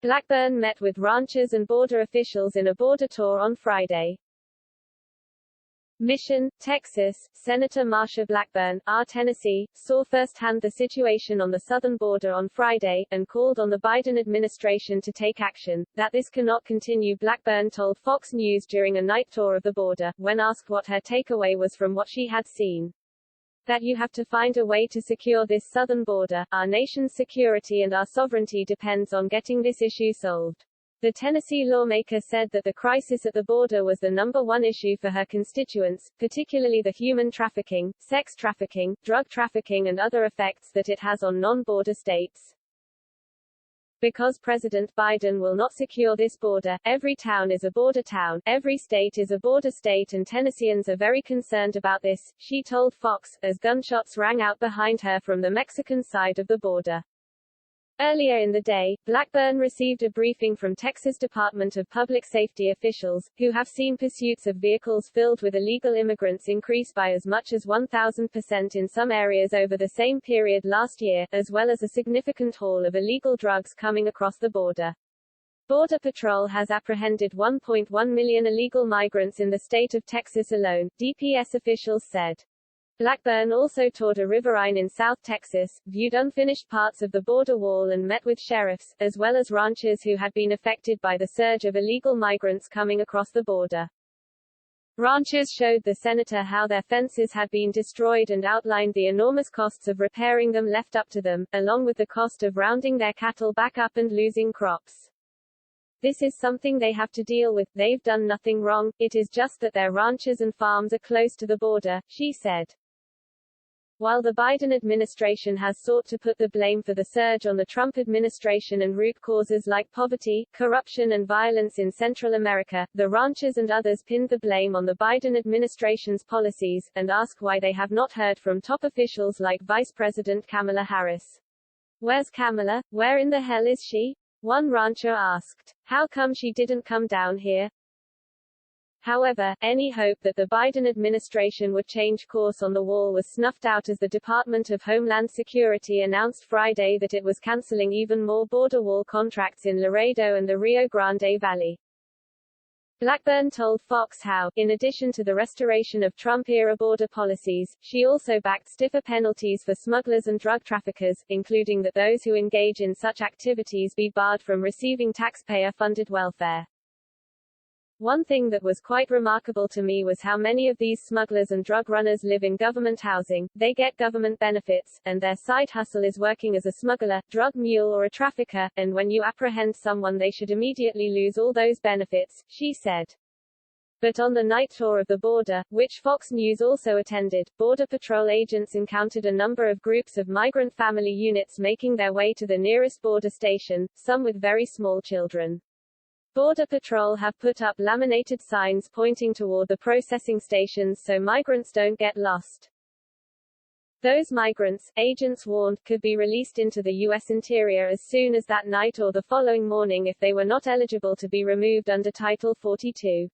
Blackburn met with ranchers and border officials in a border tour on Friday. Mission, Texas, Senator Marsha Blackburn, R-Tennessee, saw firsthand the situation on the southern border on Friday, and called on the Biden administration to take action. That this cannot continue, Blackburn told Fox News during a night tour of the border, when asked what her takeaway was from what she had seen. That you have to find a way to secure this southern border. Our nation's security and our sovereignty depends on getting this issue solved. The Tennessee lawmaker said that the crisis at the border was the #1 issue for her constituents, particularly the human trafficking, sex trafficking, drug trafficking and other effects that it has on non-border states. Because President Biden will not secure this border, every town is a border town, every state is a border state, and Tennesseans are very concerned about this, she told Fox, as gunshots rang out behind her from the Mexican side of the border. Earlier in the day, Blackburn received a briefing from Texas Department of Public Safety officials, who have seen pursuits of vehicles filled with illegal immigrants increase by as much as 1,000% in some areas over the same period last year, as well as a significant haul of illegal drugs coming across the border. Border Patrol has apprehended 1.1 million illegal migrants in the state of Texas alone, DPS officials said. Blackburn also toured a riverine in South Texas, viewed unfinished parts of the border wall and met with sheriffs, as well as ranchers who had been affected by the surge of illegal migrants coming across the border. Ranchers showed the senator how their fences had been destroyed and outlined the enormous costs of repairing them left up to them, along with the cost of rounding their cattle back up and losing crops. This is something they have to deal with. They've done nothing wrong, it is just that their ranches and farms are close to the border, she said. While the Biden administration has sought to put the blame for the surge on the Trump administration and root causes like poverty, corruption and violence in Central America, the ranchers and others pinned the blame on the Biden administration's policies, and ask why they have not heard from top officials like Vice President Kamala Harris. Where's Kamala? Where in the hell is she? One rancher asked. How come she didn't come down here? However, any hope that the Biden administration would change course on the wall was snuffed out as the Department of Homeland Security announced Friday that it was canceling even more border wall contracts in Laredo and the Rio Grande Valley. Blackburn told Fox how, in addition to the restoration of Trump-era border policies, she also backed stiffer penalties for smugglers and drug traffickers, including that those who engage in such activities be barred from receiving taxpayer-funded welfare. One thing that was quite remarkable to me was how many of these smugglers and drug runners live in government housing, they get government benefits, and their side hustle is working as a smuggler, drug mule or a trafficker, and when you apprehend someone they should immediately lose all those benefits, she said. But on the night tour of the border, which Fox News also attended, Border Patrol agents encountered a number of groups of migrant family units making their way to the nearest border station, some with very small children. Border Patrol have put up laminated signs pointing toward the processing stations so migrants don't get lost. Those migrants, agents warned, could be released into the U.S. interior as soon as that night or the following morning if they were not eligible to be removed under Title 42.